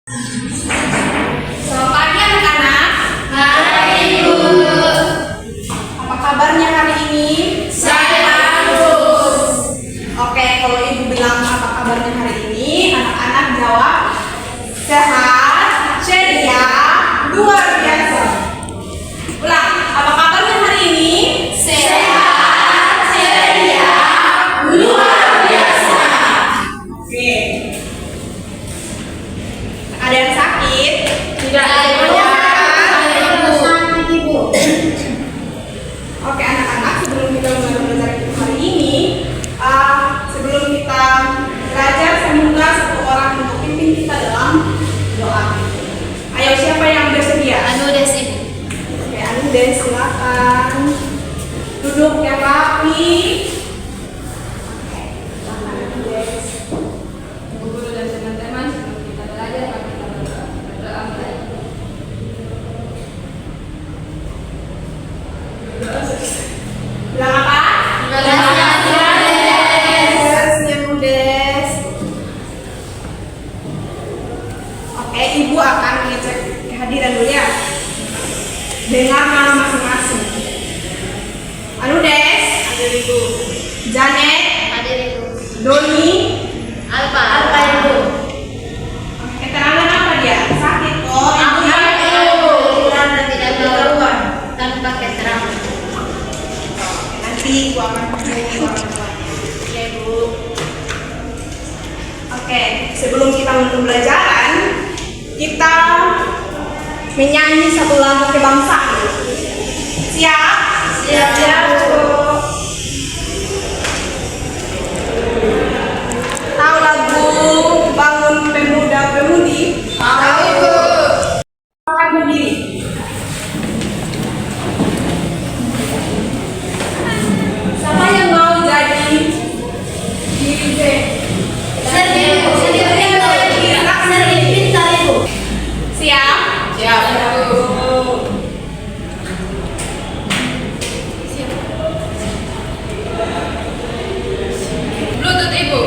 Selamat pagi anak-anak. Hai Guru. Apa kabarnya hari ini? Bagus. Oke, kalau Ibu bilang apa kabarnya hari ini, anak-anak jawab sehat, ceria, luar biasa. Ulang, apa kabarnya hari ini? Sehat, ceria, luar biasa. Oke. Ada yang sakit? Tidak ada. Oke anak-anak, sebelum kita mulai belajar hari ini, sebelum kita belajar, semoga satu orang untuk pimpin kita dalam doa. Ayo, siapa yang bersedia? Anu Desi. Oke, Anu Des, silakan duduk yang rapi. Oke, silakan Anu Des. Guru dan teman-teman, sebelum kita belajar, mari kita berdoa mulai. Bilang apa? Des, Anu Des. Oke, Ibu akan mengecek kehadiran dulu ya. Dengar nama masing-masing. Anu Des, Hadir Ibu. Janet, Hadir Ibu. Doni. Alfa Ibu. Keterangan apa dia? Sakit kok. Aku Ibu Ibu. Dan tidak keluar tanpa keterangan. nanti Ibu akan hubungi orang tua. Ya Ibu. Oke, sebelum kita mulai pembelajaran, kita menyanyi satu lagu kebangsaan. Siap? Siap. Bu. Tahu lagu Bangun Pemuda Pemudi? Tahu Ibu. Akan berdiri. Siapa yang mau jadi diri Z? Pintar Ibu. Siap? Siap. Bluetooth Ibu.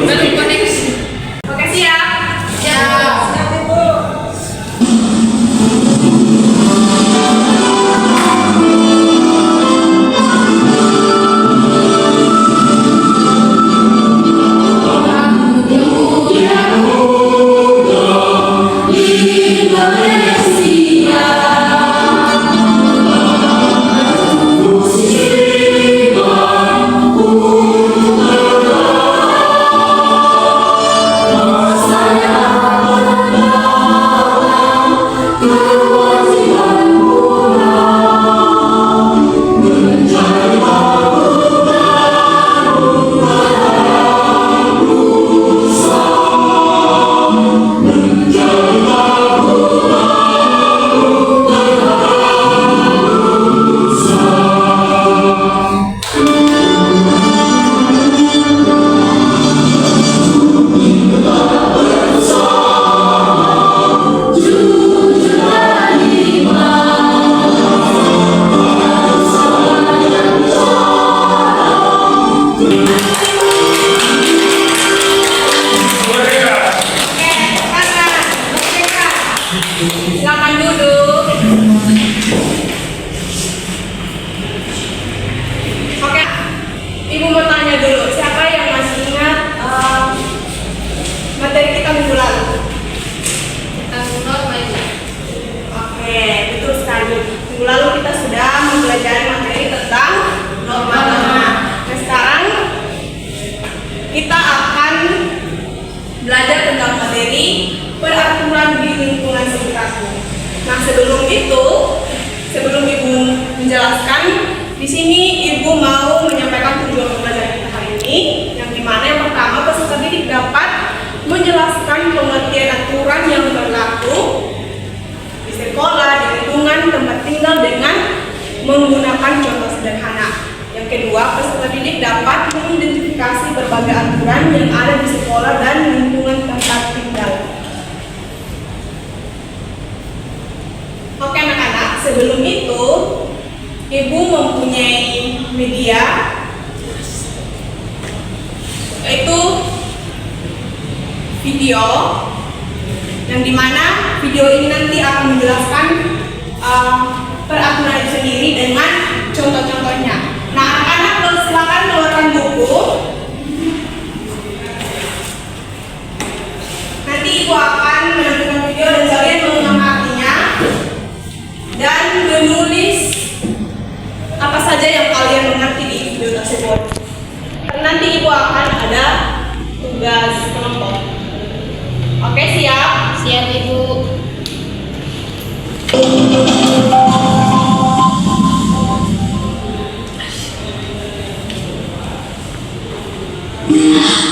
Belum koneksi. Oke, siap? Siap. Siap, Ibu. Silakan duduk. Oke, Ibu mau tanya dulu, siapa yang masih ingat materi kita minggu lalu? Norma Ibu. Oke, betul sekali. Minggu lalu kita sudah mempelajari materi tentang norma-norma. Nah, sekarang kita akan belajar tentang materi peraturan di lingkungan sekitarmu. Nah, sebelum itu, sebelum Ibu menjelaskan, di sini Ibu mau menyampaikan tujuan pembelajaran kita hari ini, yang dimana yang pertama peserta didik dapat menjelaskan pengertian aturan yang berlaku di sekolah, di lingkungan tempat tinggal dengan menggunakan contoh sederhana. Yang kedua, peserta didik dapat mengidentifikasi berbagai aturan yang ada di sekolah dan lingkungan tempat tinggal. Oke anak-anak, sebelum itu Ibu mempunyai media, yaitu video video yang dimana video ini nanti akan menjelaskan peraturan itu sendiri dengan contoh-contohnya. Nah, anak-anak silakan keluarkan buku. Nanti ibu akan menampilkan video dan kalian mengulang artinya dan menulis apa saja yang kalian mengerti di video tersebut. Nanti ibu akan ada tugas kelompok. Oke, siap? Siap, Ibu.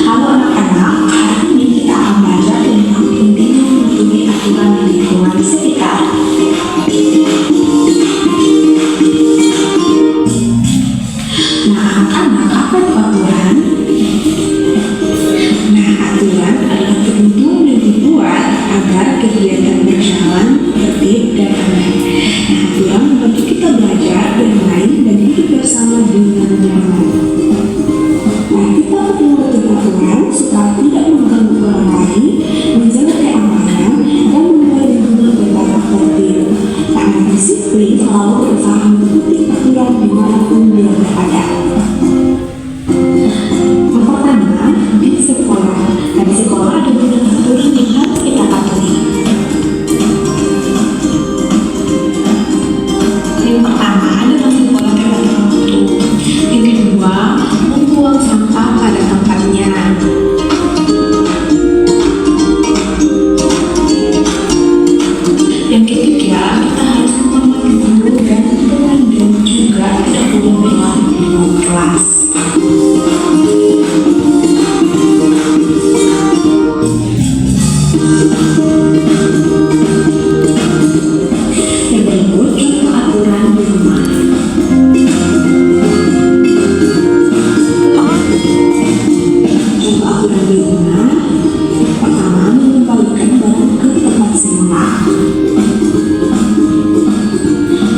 Halo anak-anak, hari ini kita akan belajar tentang pentingnya mematuhi aturan di lingkungan sekitar. Nah, anak-anak, apa itu aturan? Nah, aturan adalah ketentuan yang dibuat agar kegiatan berjalan tertib dan aman. Nah, aturan membantu kita belajar, bermain, dan hidup bersama dengan nyaman. Nah, kita perlu mematuhi aturan supaya tidak mengganggu orang lain, menjaga keamanan, dan membuat lingkungan tetap tertib. Karena disiplin selalu berusaha mengikuti aturan dimanapun dia berada. Yang pertama, di sekolah. Nah, di sekolah ada beberapa aturan yang harus kita patuhi. Yang pertama adalah sekolah tepat waktu. Yang kedua, membuang sampah pada tempatnya. Yang ketiga, kita harus menghormati guru dan teman dan juga tidak boleh berlari di luar kelas. Yang berikut contoh aturan di rumah. Contoh aturan di rumah. Pertama, mengembalikan barang ke tempat semula.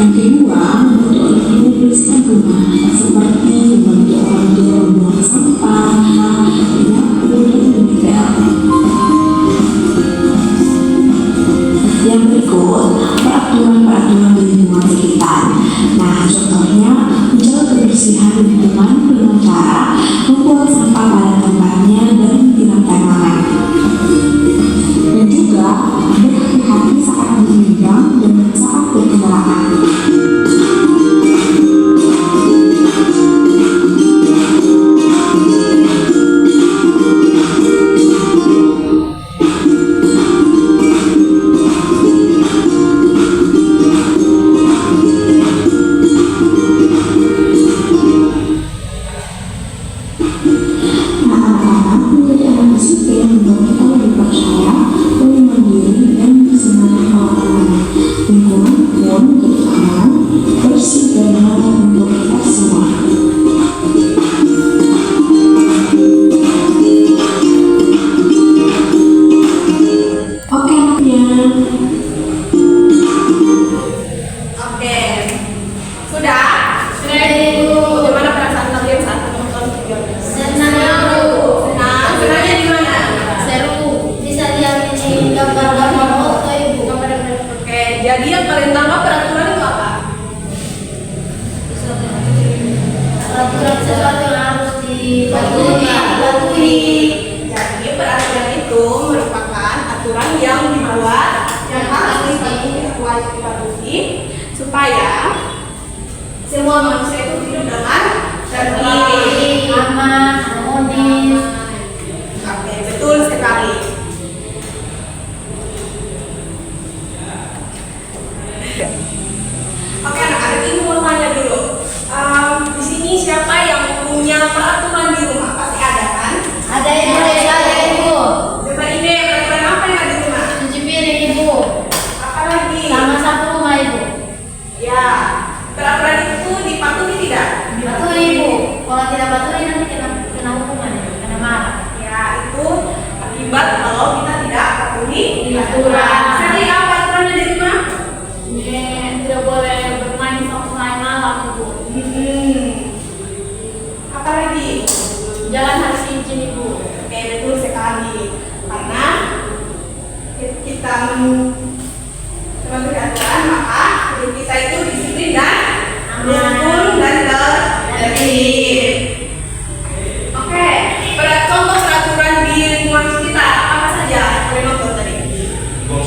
Yang kedua, membantu orang tua membersihkan rumah, seperti membantu orang tua membuang sampah, menyapu, dan mengepel. Yang berikut, peraturan-peraturan di lingkungan sekitar. Nah, contohnya, menjaga kebersihan lingkungan dengan cara membuang sampah pada tempatnya dan menyiram tanaman. Dan juga, berhati-hati saat menyeberang dan saat berkendaraan. Nah, anak-anak menjadi anak disiplin membuat kita lebih percaya, lebih mandiri, dan semangat melakukan lingkungan pun menjadi aman, bersih, dan nyaman untuk kita semua. Oke, anaknya. Oke. Sudah? Sudah, Ibu. Bagaimana perasaan kalian saat menonton video ini? Senang, Ibu. Senang? Senangnya di mana? Seru. Bisa lihat ini gambar-gambar foto, Ibu. Oke, jadi yang kalian tangkap peraturan itu apa? Peraturan sesuatu yang harus dipatuhi. Jadi peraturan itu merupakan aturan yang dibuat yang harus dipatuhi supaya semua manusia itu hidup dengan tertib, aman, harmonis. Oke, betul sekali. Oke, anak-anak, ini mau tanya dulu. Di sini siapa yang punya peraturan di rumah? Pasti ada kan? Ada, Ibu. Ada, Ibu. Coba ini peraturan apa yang ada di rumah? Cuci piring, Ibu. Apa lagi? Sama sapu rumah, Ibu. Ya, peraturan itu dipatuhi tidak? Patuhi, Ibu. Kalau tidak patuhi nanti kena hukuman, Ibu. Kena marah. Ya, itu akibat kalau kita tidak patuhi Aturan. Seperti apa aturannya di rumah? Tidak boleh bermain sampai malam, Ibu. Apa lagi? Jalan harus izin, Ibu. Oke, betul sekali. Karena kita mematuhi aturan, maka hidup kita itu disiplin dan rukun dan tertib. Oke, pada contoh peraturan di lingkungan sekitar apa saja? Boleh nonton tadi. Buang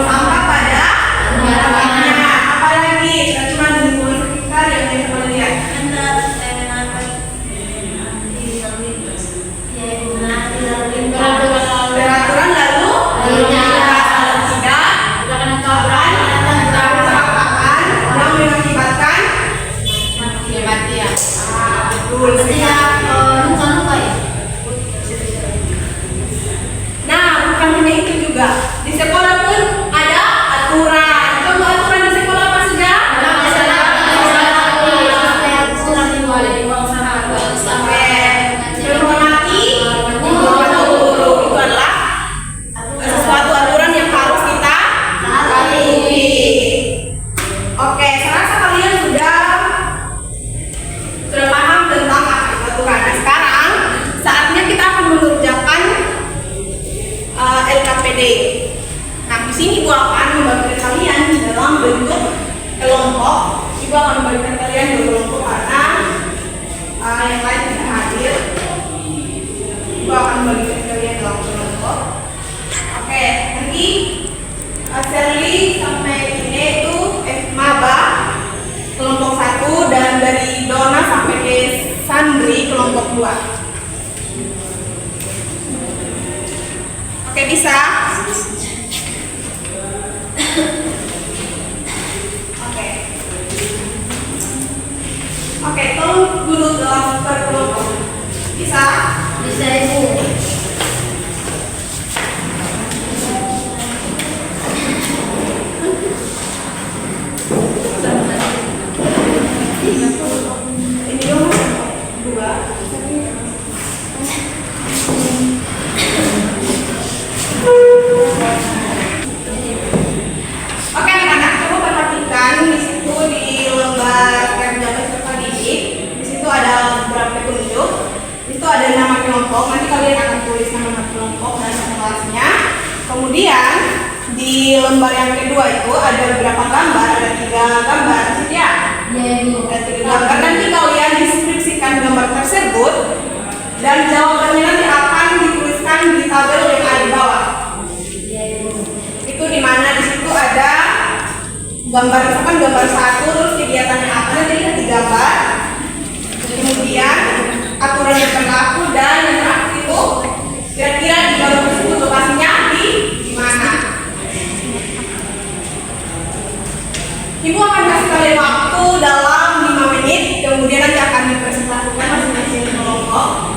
sampah pada tempatnya. Apalagi cuma di lingkungan sekitar yang kita pernah lihat. Peraturan lalu tidak melakukan pencelakaan yang mengakibatkan kematian. Betul. Nah, bukan hanya itu juga. Di sekolah pun ada aturan. Contoh aturan di sekolah apa saja? Menghormati guru. Itu adalah sesuatu aturan yang harus kita patuhi. Oke, saya rasa kalian sudah paham tentang aturan. Nah, sekarang saatnya kita akan mengerjakan LKPD. Nah, di sini Ibu akan membagikan kalian dalam bentuk kelompok. Ibu akan membagikan kalian di kelompok karena yang lain tidak hadir. Ibu akan membagikan kalian dalam kelompok. Oke, nanti Sherly sampai ini itu Maba kelompok 1 dan dari Dona sampai ke Sandri kelompok 2. Oke, bisa? Oke, tolong duduk dalam berkelompok. Bisa? Bisa, Ibu. Ini dong, 2. Oke, anak-anak, coba perhatikan di situ di lembar kerja peserta didik. Di situ ada beberapa petunjuk. Di situ ada nama kelompok. Nanti kalian akan tulis nama kelompok dan nama kelasnya. Kemudian di lembar yang kedua itu ada beberapa gambar. Ada 3 gambar. Situ ya? Iya, Ibu. Ada 3 gambar. Nanti kalian deskripsikan gambar tersebut dan jawabannya nanti akan dituliskan di tabel yang ada di bawah. Iya, Ibu. Itu di mana di situ ada gambar, misalkan gambar 1 terus kegiatannya apa, nanti lihat di gambar. Kemudian aturan yang berlaku dan yang terakhir itu kira-kira di gambar tersebut lokasinya di mana. Ibu akan kasih kalian waktu dalam 5 menit, kemudian nanti akan dipresentasikan masing-masing kelompok.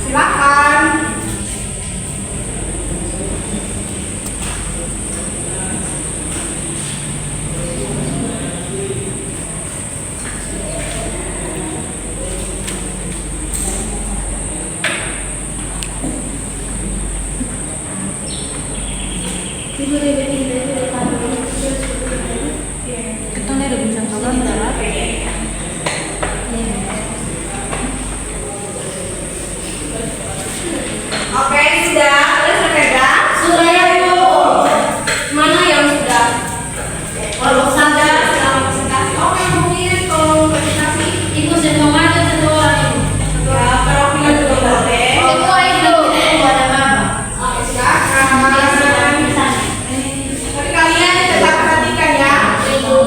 Silakan. Ibu ketone udah bisa ngomong enggak? Oke, sudah. Kalian sudah pegang? Sudah, ya, Ibu. Mana yang sudah? Kalau sudah sedang presentasi. Oke, mungkin kalau presentasi Ibu sedang maju satu orang, Ibu. ya perwakilan juga boleh. Semua, Ibu. Ada Mama. Oke, silakan. Tapi kalian tetap perhatikan ya. Ibu.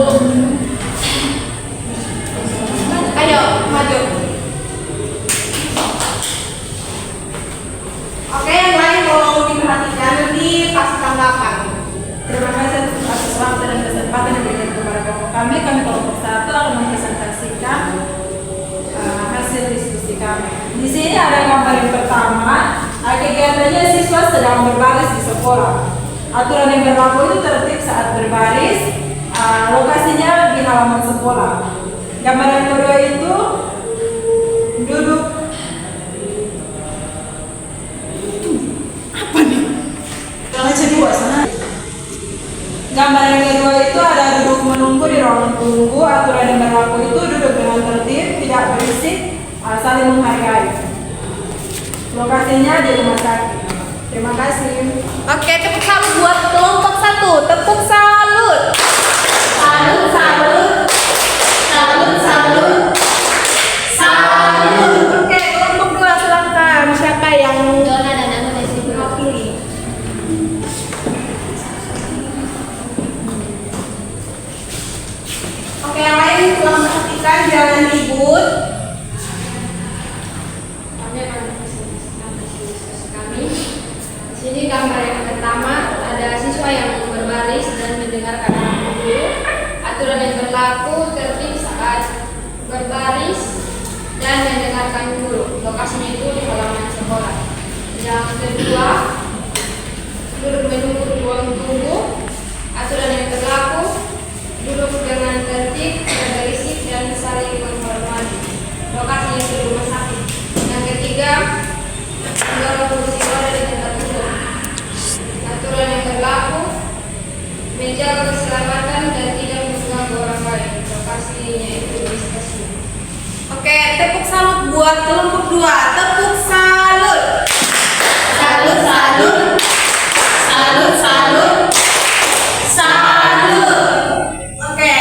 Ayo, maju. Oke, yang lain kalau diperhatikan nanti kasih tanggapan. Terima kasih atas waktu dan kesempatan yang diberikan kepada kelompok kami. Kami kelompok 1 akan mempresentasikan hasil diskusi kami. Di sini ada gambar yang pertama. Kegiatannya siswa sedang berbaris di sekolah. Aturan yang berlaku itu tertib saat berbaris. Lokasinya di halaman sekolah. Gambar yang kedua itu duduk. Apa nih? Baca dua sana. Gambar yang kedua itu ada duduk menunggu di ruangan tunggu. Aturan yang berlaku itu duduk dengan tertib, tidak berisik, saling menghargai. Lokasinya di rumah sakit. Terima kasih. Oke, tepuk salut buat kelompok 1. Tepuk salut. Salut, salut. Salut, salut. Salut. Oke, kelompok 2 silakan. Siapa yang Dona dan aku masih mau pilih? Oke, yang lain tolong perhatikan, jangan ribut. Kami akan mempresentasikan siswa kami. Di sini gambar yang pertama ada siswa yang berbaris dan mendengarkan guru. Aturan yang berlaku tertib saat berbaris dan mendengarkan guru. Lokasinya itu di halaman sekolah. Yang kedua, duduk menunggu di ruang tunggu. Aturan yang berlaku, duduk dengan tertib, tidak berisik dan saling menghormati. Lokasinya di rumah sakit. Yang ketiga, mendorong kursi roda di tempat duduk. Aturan yang berlaku, menjaga keselamatan dan tidak mengganggu orang lain. Lokasinya itu di stasiun. Oke, tepuk salut buat kelompok 2. Tepuk salut. Salut, salut. Salut, salut. Salut. Oke,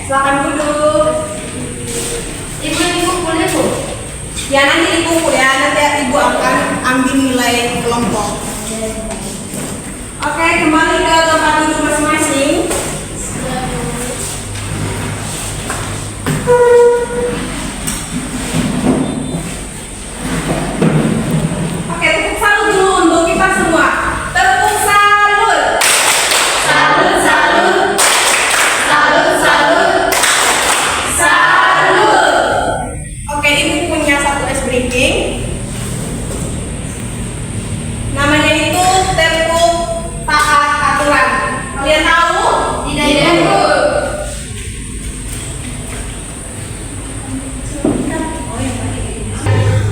silakan duduk. Ibu boleh bu? Ya nanti dikumpul ya, nanti ibu akan ambil nilai kelompok. Oke, kembali ke tempat duduk masing-masing. Oke, tepuk salut dulu untuk kita semua. Tepuk salut. Salut, salut. Salut, salut. Salut. Oke, ibu punya satu ice breaking. Namanya itu tepuk taat aturan. Kalian tahu? Tidak bu.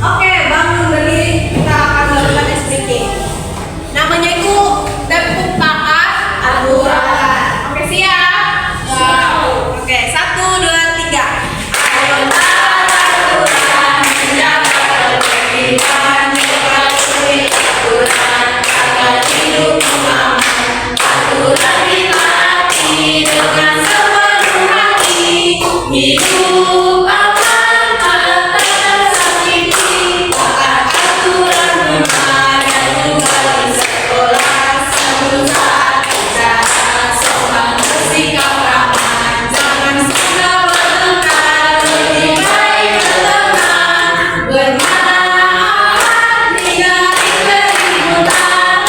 Oke, bangun berdiri, kita akan melakukan ice breaking. Namanya itu tepuk taat aturan. Oke, siap? Siap. Oke, 1, 2, 3. Ayo taat aturan, menjaga ketertiban, mematuhi aturan agar hidup aman. Aturan ditaati dengan sepenuh hati, hidup aman tak tersakiti. Taat aturan rumah dan juga di sekolah, satu saat bicara sopan bersikap ramah, jangan suka bertengkar, lebih baik berteman, bermaaf, hindari keributan.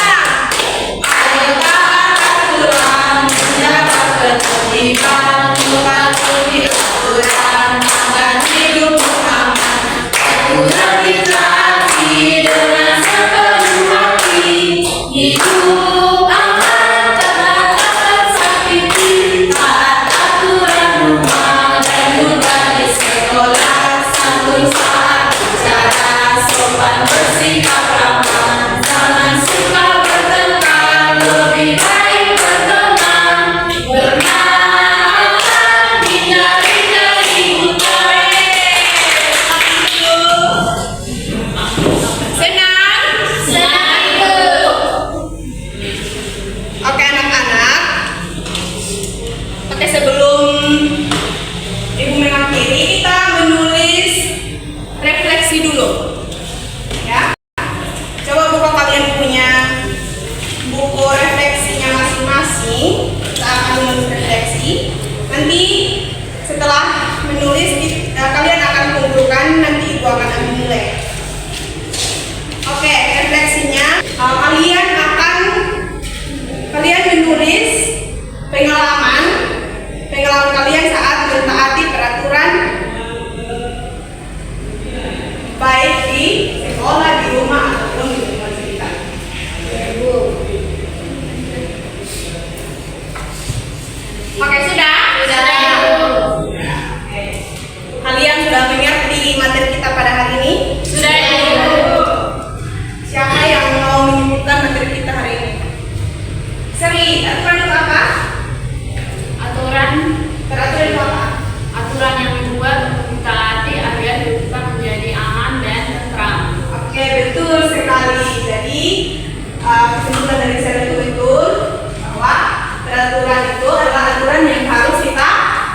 Ayo taat aturan, menjaga ketertiban, mematuhi aturan agar hidup aman. Aturan ditaati dengan sepenuh hati, hidup aman tak tersakiti. Taat aturan rumah dan juga di sekolah, santun saat bicara, sopan bersikap ramah, jangan suka bertengkar, lebih baik berteman, bermaaf, hindari keributan. Senang? Senang ibu. Oke anak-anak. Oke, sebelum ibu mengakhiri, kita menulis refleksi dulu. Ya. Coba buka kalian punya buku refleksinya masing-masing. Kita akan menulis refleksi. Nanti setelah menulis kalian akan kumpulkan, nanti ibu akan ambil nilai. Oke, refleksinya kalian menulis pengalaman kalian saat mentaati peraturan baik di sekolah, di rumah ataupun di universitas. Oke, sudah? Sudah. kesimpulan dari saya itu bahwa peraturan itu adalah aturan yang harus kita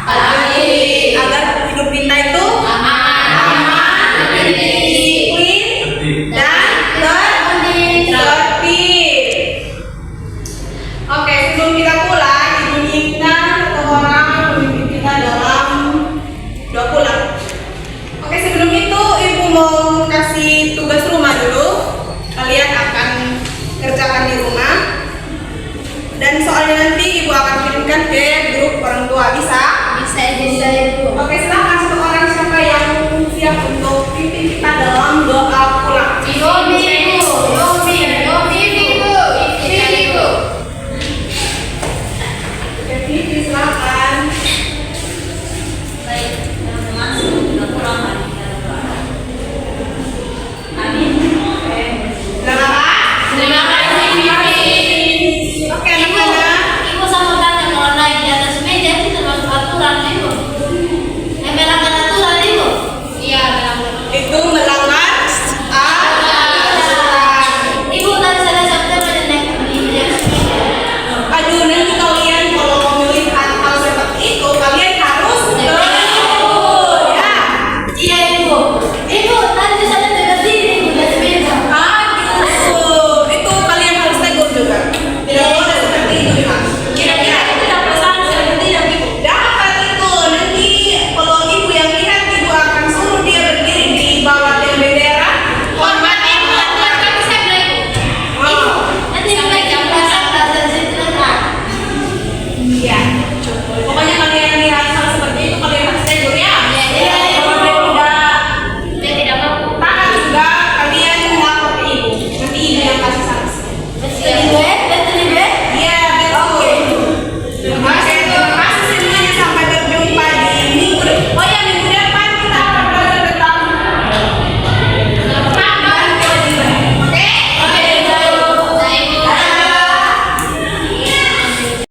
patuhi agar hidup kita itu aman, disiplin, dan tertib. Oke, sebelum kita pulang, ibu inginkan satu orang memimpin kita dalam doa pulang. Oke, sebelum itu ibu mau kasih tugas rumah dulu. Kalian akan kerjakan di rumah. Dan soalnya nanti ibu akan kirimkan ke grup orang tua. Bisa? Bisa Ibu. Oke, silakan satu orang siapa yang siap untuk pimpin kita dalam doa